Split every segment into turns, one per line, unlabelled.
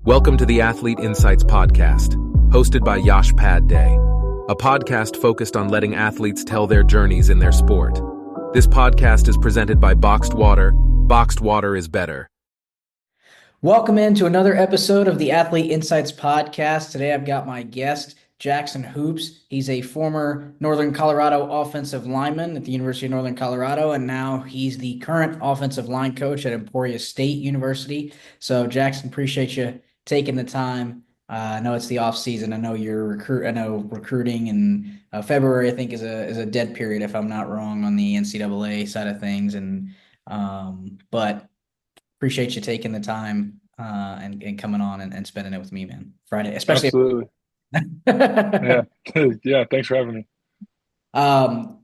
Welcome to the Athlete Insights Podcast, hosted by Yash Pad Day, a podcast focused on letting athletes tell their journeys in their sport. This podcast is presented by Boxed Water. Boxed water is better.
Welcome into another episode of the Athlete Insights Podcast. Today I've got my guest, Jackson Hoops. He's a former Northern Colorado offensive lineman at the University of Northern Colorado, and now he's the current offensive line coach at Emporia State University. So, Jackson, appreciate you taking the time. I know it's the off season. I know recruiting and February, I think, is a dead period, if I'm not wrong, on the NCAA side of things. But appreciate you taking the time and coming on and spending it with me, man. Friday, especially.
Absolutely. Yeah. Yeah. Thanks for having me.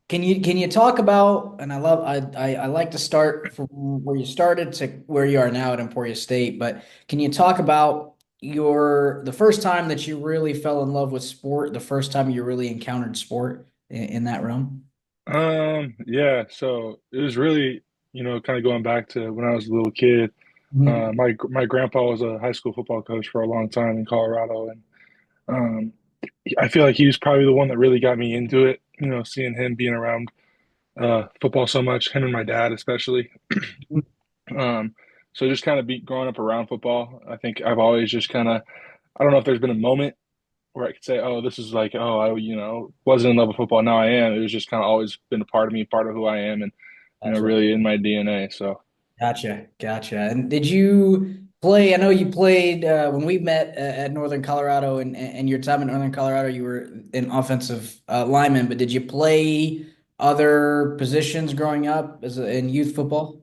Can you talk about, and I like to start from where you started to where you are now at Emporia State, but can you talk about the first time that you really fell in love with sport, the first time you really encountered sport in that realm?
Yeah. So it was really, kind of going back to when I was a little kid.
Mhm.
My grandpa was a high school football coach for a long time in Colorado, and um, I feel like he was probably the one that really got me into it. Seeing him being around football so much, him and my dad especially. Um, so just kind of be growing up around football. I think I've always just kind of, I don't know if there's been a moment where I could say, oh, this is like, oh, I, wasn't in love with football. Now I am. It was just kind of always been a part of me, part of who I am, and
Gotcha.
really in my DNA. So
Gotcha. And did you play? I know you played when we met at Northern Colorado, and your time in Northern Colorado, you were an offensive lineman. But did you play other positions growing up in youth football?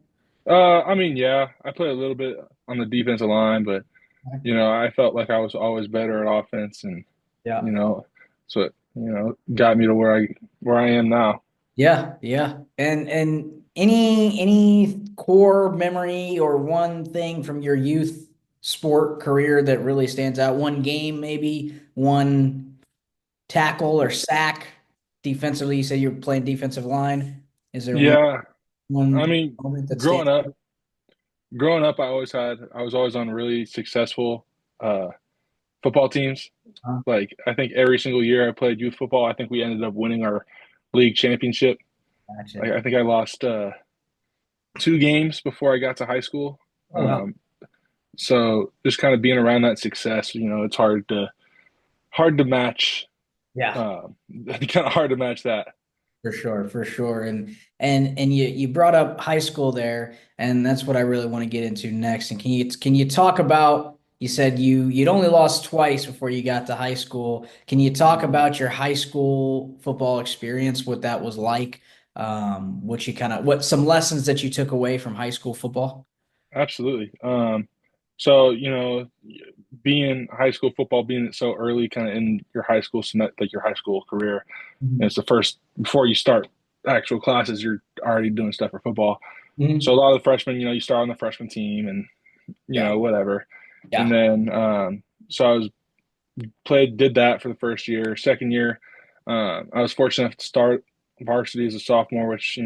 I mean, yeah, I played a little bit on the defensive line, but I felt like I was always better at offense, and
Yeah.
so it, got me to where I am now.
Yeah. And any core memory or one thing from your youth sport career that really stands out? One game, maybe one tackle or sack defensively. You said you're playing defensive line. Is there one
Yeah, I
one
mean,
moment that
growing
stands
up,
out?
I was always on really successful uh, football teams.
Huh?
Like I think every single year I played youth football, I think we ended up winning our league championship.
Gotcha.
Like I think I lost two games before I got to high school.
Oh wow.
So just kind of being around that success, it's hard to match.
Yeah.
Kind of hard to match that.
For sure. And you brought up high school there, and that's what I really want to get into next. And can you talk about, you said you'd only lost twice before you got to high school. Can you talk about your high school football experience, what that was like? What some lessons that you took away from high school football?
Absolutely. So being high school football, being so early, kind of in your high school, like your high school career, and
Mhm.
it's the first before you start actual classes, you're already doing stuff for football. So a
Mhm.
lot of the freshmen, you start on the freshman team, and
Yeah.
whatever, and
Yeah.
then so did that for the first year. Second year, I was fortunate enough to start varsity as a sophomore, which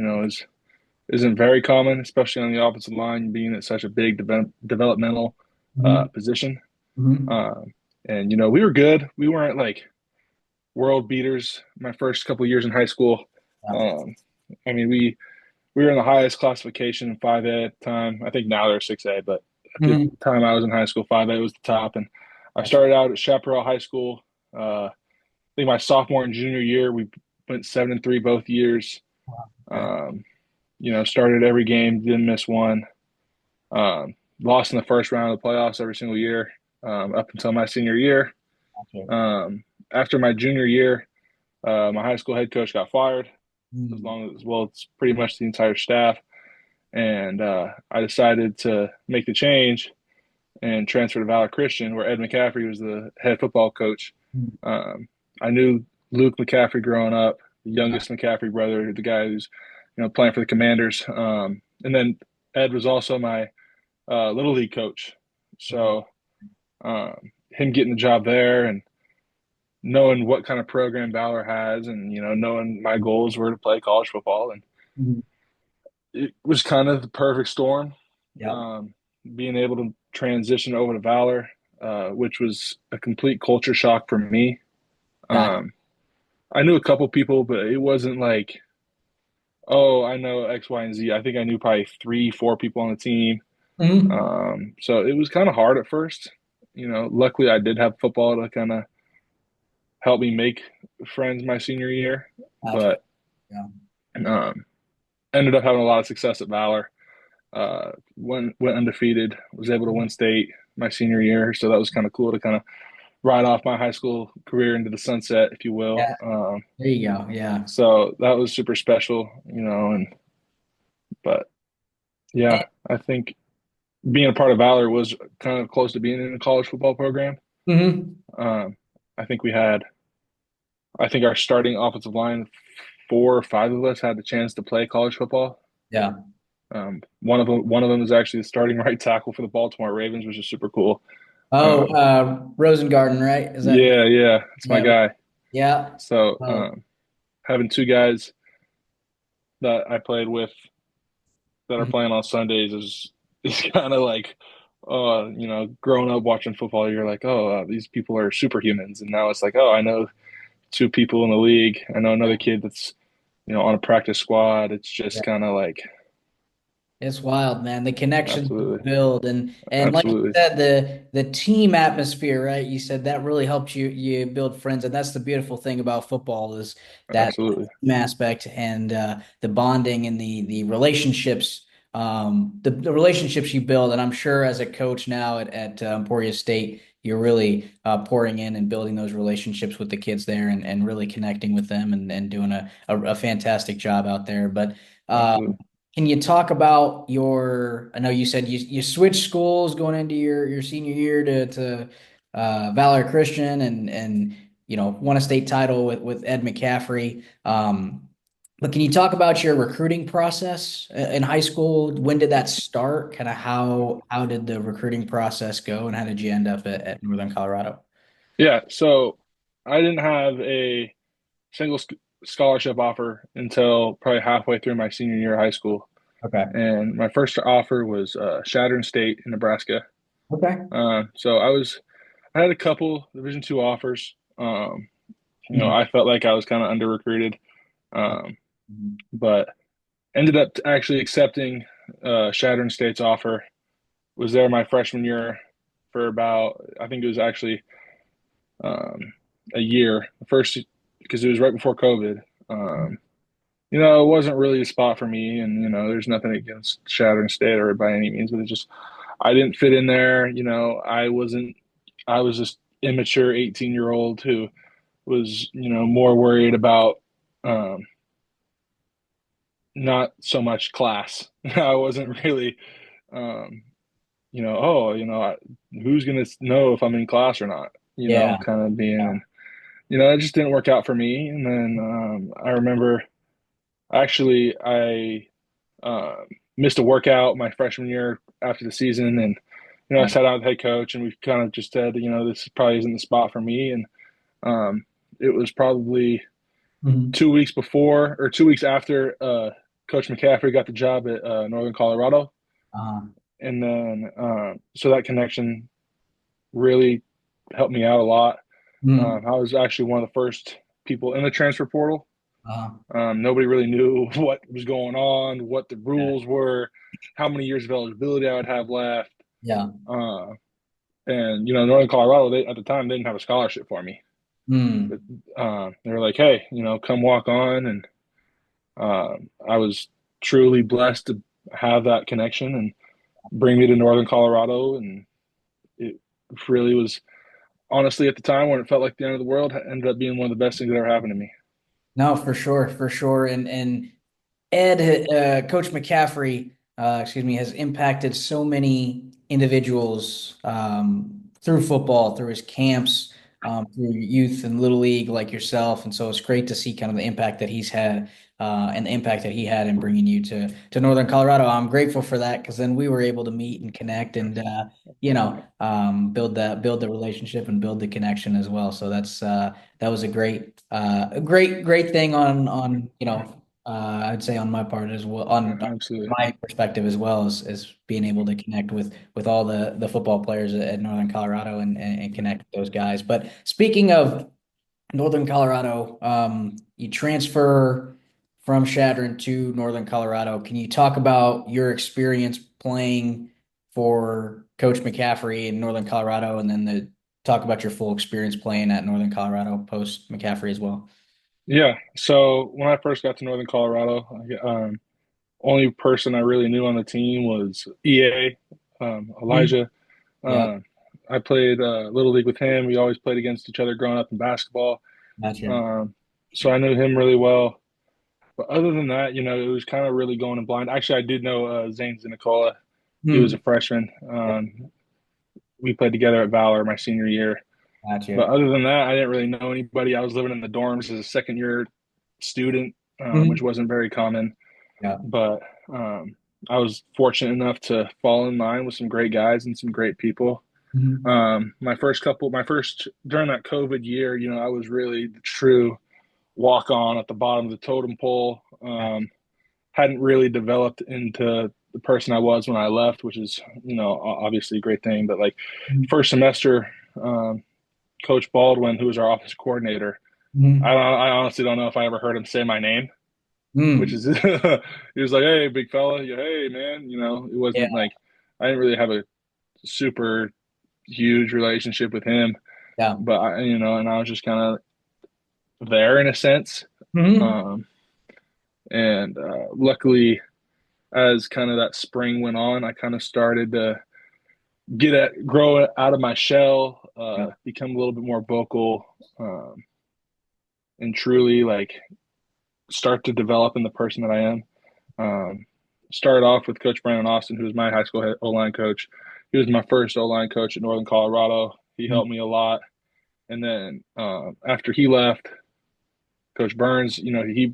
isn't very common, especially on the offensive line, being at such a big developmental
Mhm.
position.
Mhm.
Um, and we were good. We weren't like world beaters my first couple years in high school.
Yeah.
Um, I mean, we were in the highest classification in 5A at the time. I think now they're 6A, but at the
Mhm.
time I was in high school, 5A was the top. And I
Gotcha.
started out at Chaparral High School. I think my sophomore and junior year, we went 7-3 both years.
Wow. Okay.
Um, Started every game, didn't miss one. Lost in the first round of the playoffs every single year up until my senior year.
Gotcha.
Um, After my junior year, my high school head coach got fired,
Mhm.
as well as pretty much the entire staff. And I decided to make the change and transfer to Valor Christian, where Ed McCaffrey was the head football coach.
Mhm.
Um, I knew Luke McCaffrey growing up, the youngest McCaffrey brother, the guy who's playing for the Commanders. And then Ed was also my little league coach. So him getting the job there and knowing what kind of program Valor has, and knowing my goals were to play college football, and
Mhm.
it was kind of the perfect storm.
Yeah.
Um, Being able to transition over to Valor. which was a complete culture shock for me.
Gotcha.
Um, I knew a couple people, but it wasn't like, oh, I know X, Y, and Z. I think I knew probably three, four people on the team.
Hmm.
So it was kind of hard at first. Luckily I did have football to kind of help me make friends my senior year,
Gotcha.
but
Yeah.
um, ended up having a lot of success at Valor. Went undefeated, was able to win state my senior year, so that was kind of cool to kind of ride off my high school career into the sunset, if you will.
Yeah. There you go. Yeah.
So that was super special, and but
And,
yeah, I think being a part of Valor was kind of close to being in a college football program.
mhm.
Um, I think we had, I think our starting offensive line, four or five of us had the chance to play college football.
Yeah.
One of them was actually the starting right tackle for the Baltimore Ravens, which is super cool.
Oh,
Um,
Rosengarten, right? Is that?
yeah, it's my
Yeah.
guy.
Yeah.
So
Oh.
having two guys that I played with that are
Mhm.
playing on Sundays is kind of like, growing up watching football, you're like, oh, these people are superhumans, and now it's like, oh, I know two people in the league. I know another kid that's on a practice squad. It's just
Yeah.
kind of like,
It's wild, man. The connections you
absolutely,
build, and like you
absolutely,
said, the team atmosphere, right? You said that really helps you build friends, and that's the beautiful thing about football is that
absolutely,
team aspect and the bonding and the relationships, the relationships you build. And I'm sure as a coach now at Emporia State, you're really pouring in and building those relationships with the kids there and really connecting with them and doing a fantastic job out there. But
absolutely.
can you talk about I know you said you switched schools going into your senior year to Valor Christian and won a state title with Ed McCaffrey. But can you talk about your recruiting process in high school? When did that start? Kind of how did the recruiting process go and how did you end up at Northern Colorado?
Yeah. So I didn't have a single scholarship offer until probably halfway through my senior year of high school.
Okay.
And my first offer was Chadron State in Nebraska.
Okay.
So I had a couple Division II offers.
Mhm.
I felt like I was kind of under recruited,
Mhm.
but ended up actually accepting Chadron State's offer. Was there my freshman year for about, I think it was actually um, a year. First, because it was right before COVID. It wasn't really a spot for me, and there's nothing against Chadron State or by any means, but it just I didn't fit in there. I wasn't. I was just immature 18-year-old who was more worried about not so much class. I wasn't really um, who's gonna know if I'm in class or not?
Yeah.
Kind of being, and it just didn't work out for me. And then I remember actually I um, missed a workout my freshman year after the season, and I
Yeah.
sat down with the head coach, and we kind of just said, this probably isn't the spot for me. And it was probably
Mhm.
2 weeks before or 2 weeks after Coach McCaffrey got the job at Northern Colorado,
Uh,
and then so that connection really helped me out a lot.
mhm.
I was actually one of the first people in the transfer portal.
Uh,
Nobody really knew what was going on, what the
yeah.
rules were, how many years of eligibility I would have left.
Yeah.
Uh, and Northern Colorado, at the time they didn't have a scholarship for me. But,
Mm.
they were like, "Hey, come walk on," and I was truly blessed to have that connection and bring me to Northern Colorado. And it really was, honestly, at the time when it felt like the end of the world, ended up being one of the best things that ever happened to me.
No, for sure, for sure. And Ed, Coach McCaffrey, excuse me, has impacted so many individuals through football, through his camps, through youth and little league like yourself. And so it's great to see kind of the impact that he's had and the impact that he had in bringing you to Northern Colorado. I'm grateful for that because then we were able to meet and connect and build the relationship and build the connection as well. So that was a great thing on I'd say on my part as well, on
Absolutely.
my perspective as well as being able to connect with all the football players at Northern Colorado and connect with those guys. But speaking of Northern Colorado, you transfer from Chadron to Northern Colorado. Can you talk about your experience playing for Coach McCaffrey in Northern Colorado, and then talk about your full experience playing at Northern Colorado post McCaffrey as well?
Yeah. So when I first got to Northern Colorado, only person I really knew on the team was EA,
Mhm.
Elijah.
Yep,
Uh, I played Little League with him. We always played against each other growing up in basketball.
gotcha.
Um, so I knew him really well. But other than that, it was kind of really going in blind. Actually, I did know Zane Zinicola. He was a
Hmm.
freshman. We played together at Valor my senior year.
Gotcha.
But other than that, I didn't really know anybody. I was living in the dorms as a second year student, which
Mhm.
wasn't very common.
Yeah.
But I was fortunate enough to fall in line with some great guys and some great people.
Mhm.
My first during that COVID year, I was really the true walk on at the bottom of the totem pole. Hadn't really developed into the person I was when I left, which is, obviously a great thing. But like
Mhm.
first semester, um, Coach Baldwin, who was our office coordinator,
Mhm.
I honestly don't know if I ever heard him say my name, which
Mm.
is he was like, "Hey, big fella, yeah, hey, man." It
Yeah.
wasn't like I didn't really have a super huge relationship with him,
Yeah.
but and I was just kind of there in a sense.
Mhm.
Um, and luckily, as kind of that spring went on, I kind of started to grow out of my shell,
Yeah.
become a little bit more vocal, and truly like start to develop in the person that I am. Um, Started off with Coach Brandon Austin, who was my high school O line coach. He was my first O line coach at Northern Colorado. He
Mhm.
helped me a lot. And then after he left, Coach Burns, he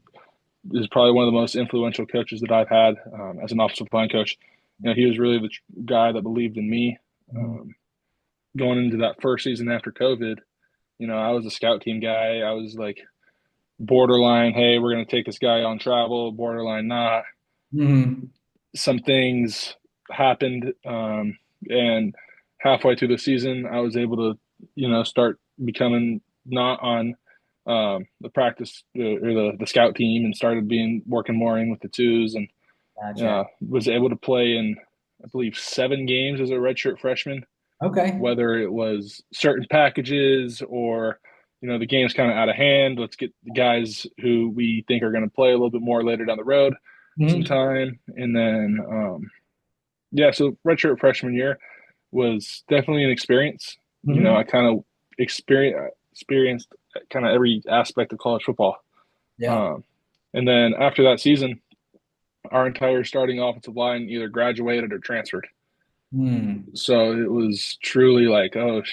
is probably one of the most influential coaches that I've had as an offensive line coach. He was really the guy that believed in me.
Mhm.
Um, Going into that first season after COVID, I was a scout team guy. I was like borderline, hey, we're going to take this guy on travel, borderline not.
Mhm.
Some things happened, and halfway through the season, I was able to, start becoming not on the practice or the scout team, and started being working more in with the twos, and
Gotcha.
was able to play in, I believe, 7 games as a redshirt freshman.
Okay.
Whether it was certain packages or the game's kind of out of hand, let's get the guys who we think are going to play a little bit more later down the road some
Mhm.
time, and then yeah, so redshirt freshman year was definitely an experience. I
Mhm.
kind of experienced kind of every aspect of college football.
Yeah.
Um, and then after that season, our entire starting offensive line either graduated or transferred.
Hmm.
So it was truly like, oh,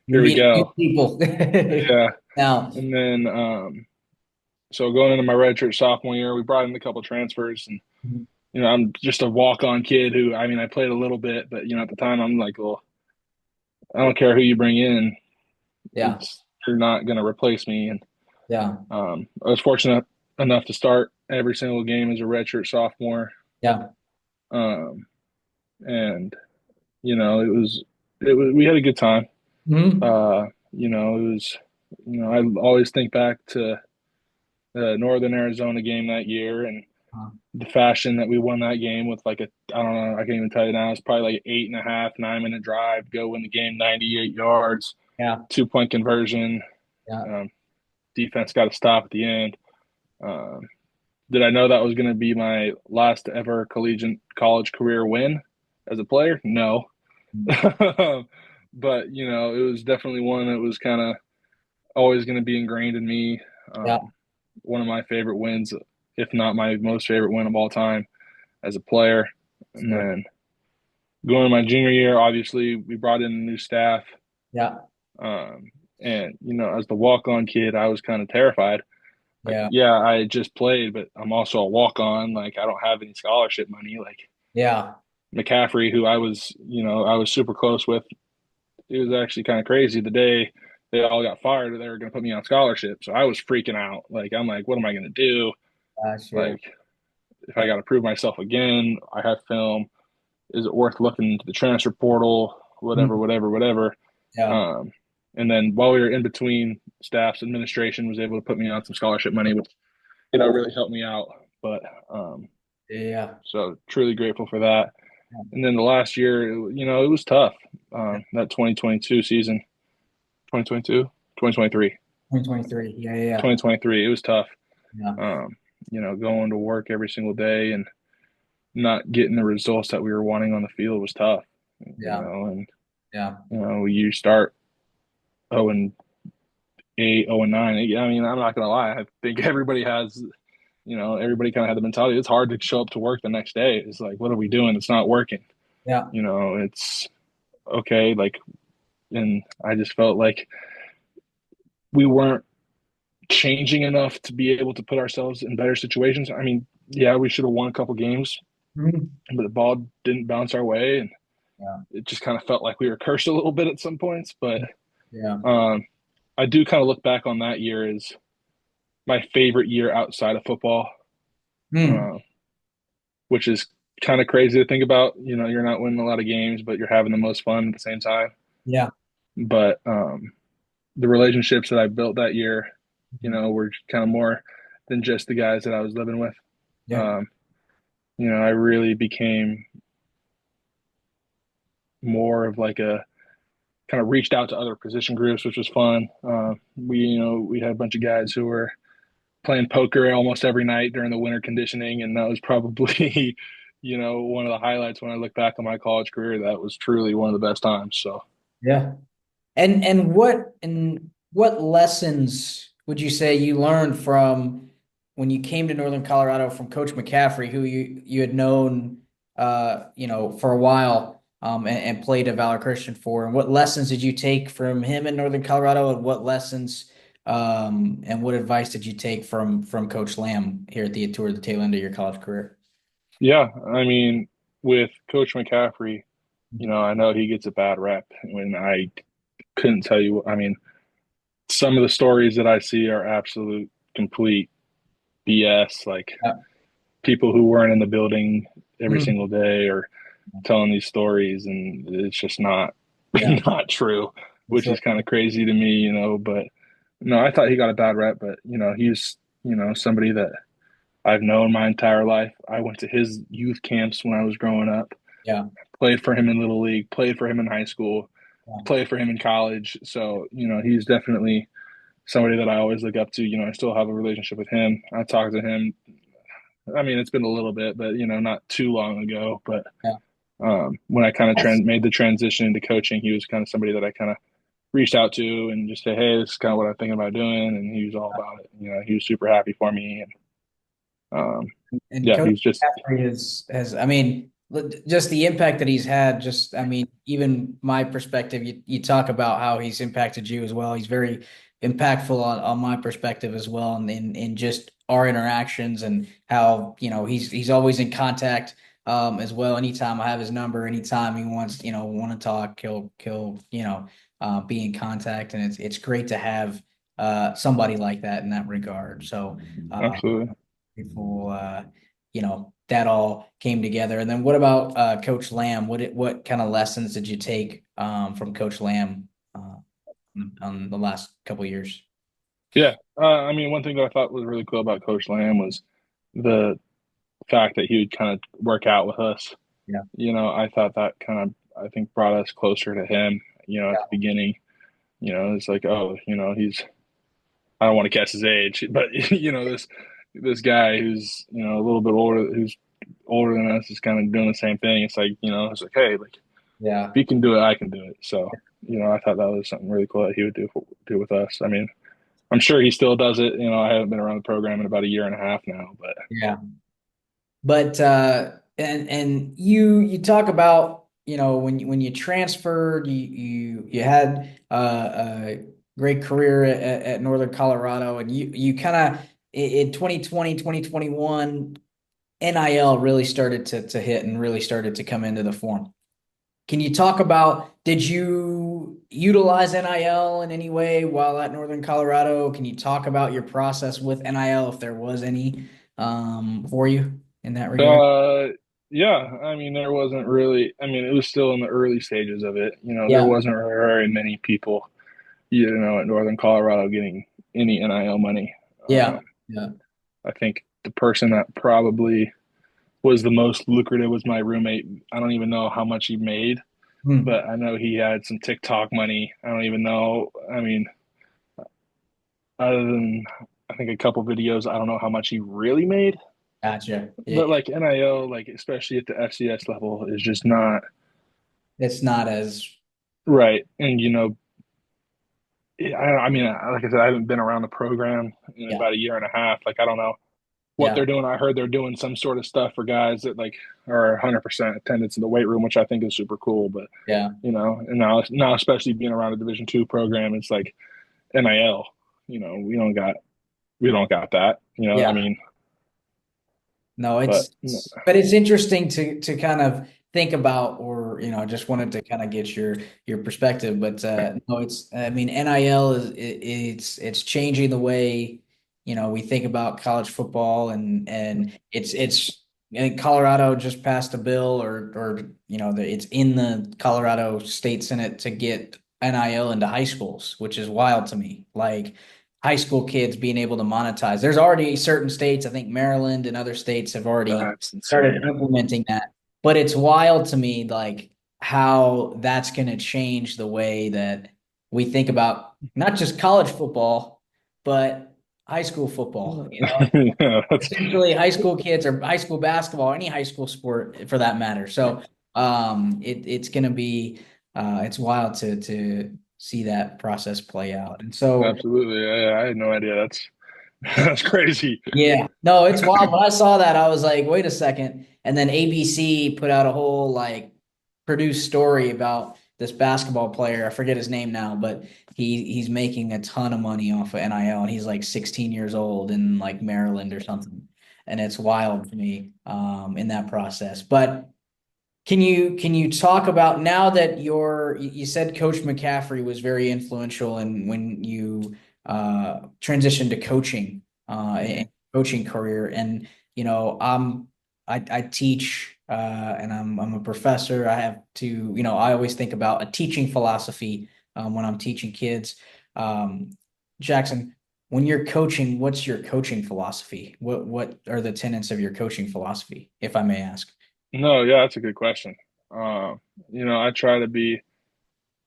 You're
here we
meeting new
go.
people.
Yeah.
Now,
And then, so going into my redshirt sophomore year, we brought in a couple transfers, and I'm just a walk-on kid who, I mean, I played a little bit, but at the time, I'm like, well, I don't care who you bring in,
yeah,
you're not going to replace me. And
yeah,
I was fortunate enough to start every single game as a redshirt sophomore,
yeah.
um, and it was we had a good time.
Mhm.
It was I always think back to the Northern Arizona game that year and
Uh,
the fashion that we won that game with like I don't know, I can't even tell you now. It's probably like 8.5, 9 minute drive, go win the game 98 yards,
Yeah,
2 point conversion.
yeah.
Um, Defense got a stop at the end. Um, did I know that was going to be my last ever collegiate college career win as a player? No. But, it was definitely one that was kind of always going to be ingrained in me.
Yeah,
One of my favorite wins, if not my most favorite win of all time as a player. And
sure.
then going to my junior year, obviously, we brought in a new staff.
Yeah,
Um, and, as the walk on kid, I was kind of terrified. Like,
yeah,
yeah, I had just played, but I'm also a walk on. Like, I don't have any scholarship money. Like,
yeah.
McCaffrey, who I was super close with, it was actually kind of crazy. The day they all got fired, they were going to put me on scholarship. So I was freaking out. Like, I'm like, what am I going to do?
Sure.
Like, if I got to prove myself again, I have film. Is it worth looking into the transfer portal? Whatever,
Mm.
whatever, whatever.
Yeah.
Um, and then while we were in between, staff's administration was able to put me on some scholarship money, which really helped me out. But
Yeah.
so truly grateful for that. And then the last year, it was tough. That 2022 season, 2022, 2023,
2023. Yeah. Yeah.
2023, it was tough.
Yeah.
Um, going to work every single day and not getting the results that we were wanting on the field was tough.
Yeah.
And
Yeah.
you start 0 and 8, 0 and 9. I mean, I'm not gonna lie. I think everybody has, everybody kind of had the mentality. It's hard to show up to work the next day. It's like, what are we doing? It's not working.
Yeah.
It's okay. Like, and I just felt like we weren't changing enough to be able to put ourselves in better situations. I mean, yeah, we should have won a couple games,
Mhm.
but the ball didn't bounce our way, and
Yeah.
it just kind of felt like we were cursed a little bit at some points. But
Yeah.
um, I do kind of look back on that year as my favorite year outside of football,
Mm.
uh, which is kind of crazy to think about. You're not winning a lot of games, but you're having the most fun at the same time.
Yeah.
But the relationships that I built that year, were kind of more than just the guys that I was living with.
Yeah.
Um, I really became more of like a kind of reached out to other position groups, which was fun. We had a bunch of guys who were playing poker almost every night during the winter conditioning, and that was probably, one of the highlights when I look back on my college career. That was truly one of the best times. So,
Yeah. And what lessons would you say you learned from when you came to Northern Colorado from Coach McCaffrey, who you had known for a while, and played at Valor Christian for? And what lessons did you take from him in Northern Colorado, and what lessons and what advice did you take from Coach Lamb here at toward the tail end of your college career?
yeah, I mean, with Coach McCaffrey, I know he gets a bad rep when I couldn't tell you. I mean, some of the stories that I see are absolute complete BS. Like,
Yeah.
people who weren't in the building every
Mm.
single day or telling these stories, and it's just not
Yeah,
not true,
for
which
sure.
is kind of crazy to me. But no, I thought he got a bad rep, but he's somebody that I've known my entire life. I went to his youth camps when I was growing up,
Yeah.
played for him in little league, played for him in high school,
Yeah.
played for him in college. So he's definitely somebody that I always look up to. I still have a relationship with him. I talk to him. I mean, it's been a little bit, but not too long ago. But
Yeah.
when I kind of
Yes.
made the transition into coaching, he was kind of somebody that I kind of reached out to and just say, "Hey, this is kind of what I'm thinking about doing," and he was all about it. He was super happy for me, and
And
yeah,
Coach
he's just
McCaffrey has, I mean, just the impact that he's had. Just, I mean, even my perspective. You talk about how he's impacted you as well. He's very impactful on my perspective as well, and in just our interactions and how he's always in contact as well. Anytime I have his number, anytime he wants want to talk, he'll be in contact, and it's great to have somebody like that in that regard. So.
absolutely.
People, that all came together. And then what about Coach Lamb? What kind of lessons did you take from Coach Lamb on the last couple of years?
Yeah, I mean, one thing that I thought was really cool about Coach Lamb was the fact that he would kind of work out with us.
Yeah.
I thought that kind of, I think, brought us closer to him. At the beginning, it's like, oh, he's, I don't want to guess his age, but this guy who's a little bit older, who's older than us, is kind of doing the same thing. It's like, it's like, hey, like, if
Yeah.
he can do it, I can do it. So I thought that was something really cool that he would do with us. I mean, I'm sure he still does it. I haven't been around the program in about a year and a half now, but
Yeah. But and you talk about when you transferred, you had a great career at Northern Colorado, and you kind of in 2020 2021 NIL really started to hit and really started to come into the form. Can you talk about, did you utilize NIL in any way while at Northern Colorado? Can you talk about your process with NIL, if there was any? for you in that regard?
Uh, yeah, I mean, there wasn't really, I mean, it was still in the early stages of it. There
Yeah,
wasn't very many people, at Northern Colorado getting any NIL money.
yeah,
Um,
yeah.
I think the person that probably was the most lucrative was my roommate. I don't even know how much he made,
Hmm.
but I know he had some TikTok money. I don't even know. I mean, other than I think a couple videos, I don't know how much he really made.
Gotcha.
But
Yeah,
like NIL, like especially at the FCS level, is just not
it's not as
right. And I mean, like I said, I haven't been around the program in
yeah,
about a year and a half. Like I don't know what
yeah,
they're doing. I heard they're doing some sort of stuff for guys that like are 100% attendance in the weight room, which I think is super cool. But
yeah.
and now especially being around a Division II program, it's like NIL. We don't got that. I
Yeah.
mean,
No,
but
but it's interesting to kind of think about, or just wanted to kind of get your perspective. But no, I mean, NIL it's changing the way we think about college football, and and Colorado just passed a bill, or it's in the Colorado State Senate to get NIL into high schools, which is wild to me. Like high school kids being able to monetize. There's already certain states, I think Maryland and other states have already
that's
started
insane.
implementing that. But it's wild to me, like how that's going to change the way that we think about not just college football, but high school football.
Yeah, that's
Essentially high school kids or high school basketball, any high school sport for that matter. So it's going to be it's wild to see that process play out. And so
absolutely. Yeah, I had no idea. That's that's crazy.
yeah, no, it's wild. When I saw that, I was like, wait a second. And then ABC put out a whole like produced story about this basketball player. I forget his name now, but he's making a ton of money off of NIL, and he's like 16 years old in like Maryland or something. And it's wild for me in that process. But can you talk about now that you said Coach McCaffrey was very influential in when you transitioned to coaching
Mhm.
and coaching career, and I teach and I'm a professor. I have to I always think about a teaching philosophy when I'm teaching kids. Um, Jackson, when you're coaching, what's your coaching philosophy? What are the tenets of your coaching philosophy, if I may ask?
No, yeah, that's a good question. I try to be,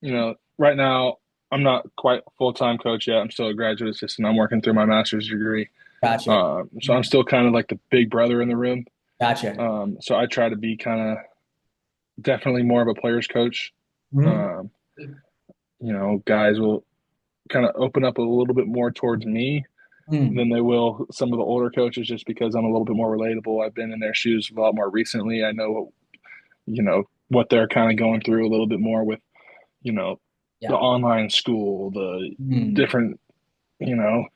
right now I'm not quite a full-time coach yet. I'm still a graduate assistant. I'm working through my master's degree.
Gotcha.
So I'm still kind of like the big brother in the room.
Gotcha.
So I try to be kind of definitely more of a player's coach.
Mhm.
Um, Guys will kind of open up a little bit more towards me
Mm.
than they will some of the older coaches just because I'm a little bit more relatable. I've been in their shoes a lot more recently. I know what they're kind of going through a little bit more with, you know, the
Yeah.
online school, the
Mm.
different,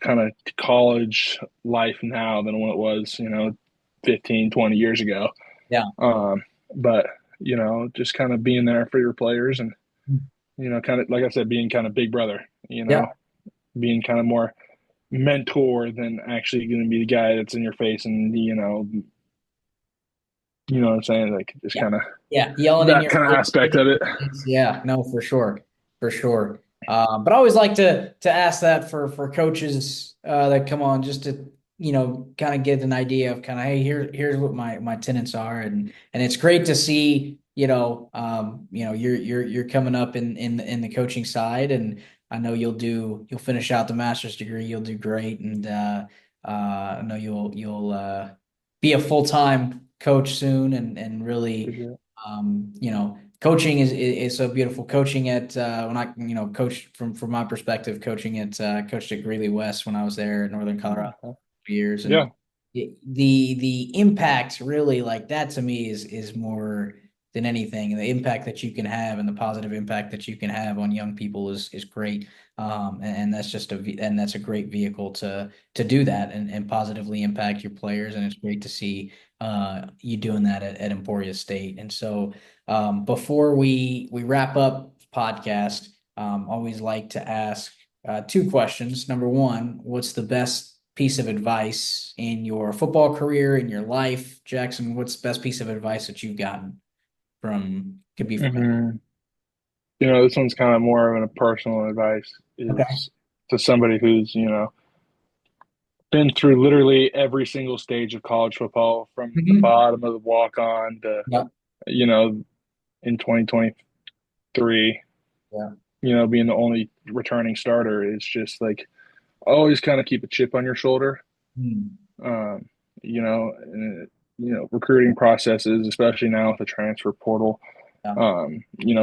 kind of college life now than what it was, 15, 20 years ago.
Yeah.
But, just kind of being there for your players and, kind of, like I said, being kind of big brother,
Yeah.
being kind of more mentor than actually going to be the guy that's in your face and, what I'm saying? Like just
Yeah.
kind of
Yeah. Yelling in
that
your
kind of
face.
aspect of it.
Yeah. No, for sure. For sure. But I always like to ask that for coaches that come on just to kind of get an idea of kind of, hey, here's what my tenets are, and it's great to see you're coming up in the coaching side, and I know you'll finish out the master's degree, you'll do great, and I know you'll be a full-time coach soon, and really coaching is so beautiful. Coaching at when I coach from my perspective, coaching at coached at Greeley West when I was there in Northern Colorado for years, and
Yeah,
the impact really, like that to me is more than anything. The impact that you can have and the positive impact that you can have on young people is great. And that's and that's a great vehicle to do that and positively impact your players. And it's great to see you doing that at Emporia State. And so before we wrap up podcast, always like to ask two questions. Number one, what's the best piece of advice in your football career, in your life? Jackson, what's the best piece of advice that you've gotten could be from me?
Hmm. This one's kind of more of a personal advice
Okay.
is to somebody who's, been through literally every single stage of college football from the
Mhm.
bottom of the walk on to,
Yep.
you know, in 2023,
Yeah.
being the only returning starter is just like always kind of keep a chip on your shoulder.
Mm.
Um, recruiting processes, especially now with the transfer portal.
Yeah.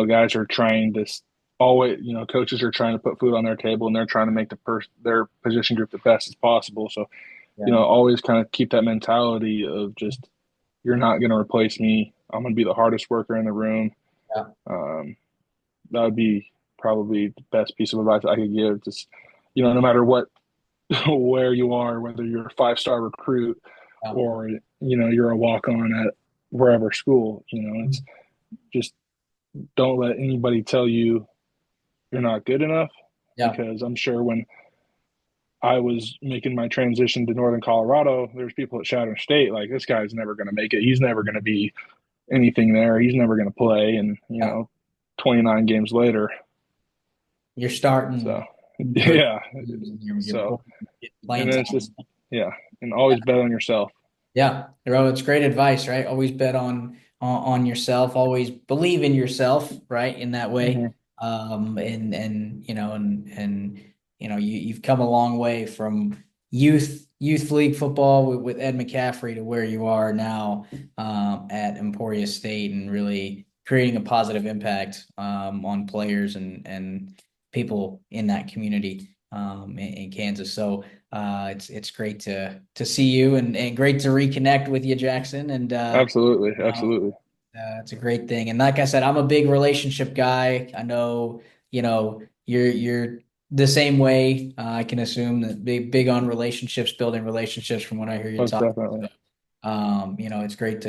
Guys are trying to always, coaches are trying to put food on their table and they're trying to make their position group the best as possible. So,
Yeah.
always kind of keep that mentality of just, you're not going to replace me. I'm going to be the hardest worker in the room.
Yeah.
Um, that would be probably the best piece of advice I could give. Just, no matter what, where you are, whether you're a 5-star recruit
Yeah.
or, you're a walk on at wherever school, it's just don't let anybody tell you you're not good enough,
Yeah.
because I'm sure when I was making my transition to Northern Colorado, there's people at Chadron State like, this guy's never going to make it. He's never going to be anything there. He's never going to play. And,
Yeah.
29 games later.
You're
So,
starting first,
yeah.
you're
So,
playing
and then it's
time.
just, yeah. And always bet on yourself.
Yeah, bro, it's great advice, right? Always bet on yourself. Always believe in yourself, right? In that way,
Mm-hmm.
you've come a long way from youth league football with Ed McCaffrey to where you are now at Emporia State, and really creating a positive impact on players and people in that community in Kansas. So it's great to see you and great to reconnect with you, Jackson. And
Absolutely.
uh,
Absolutely.
it's a great thing. And like I said, I'm a big relationship guy. I know, you're the same way. I can assume that big on relationships, building relationships from what I hear you
Most
talk.
definitely.
It's great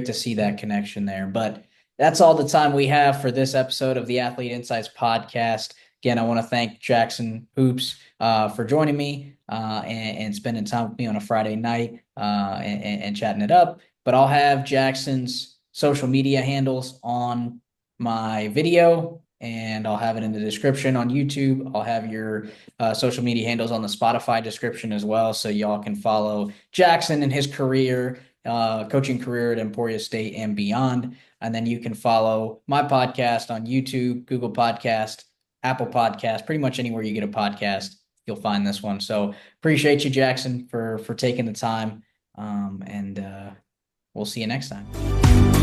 to see that connection there. But that's all the time we have for this episode of the Athlete Insights podcast. Again, I want to thank Jackson Hoops for joining me and spending time with me on a Friday night and chatting it up. But I'll have Jackson's social media handles on my video, and I'll have it in the description on YouTube. I'll have your social media handles on the Spotify description as well, so y'all can follow Jackson and his career, coaching career at Emporia State and beyond. And then you can follow my podcast on YouTube, Google Podcast, Apple Podcast, pretty much anywhere you get a podcast, you'll find this one. So appreciate you, Jackson, for taking the time. And we'll see you next time.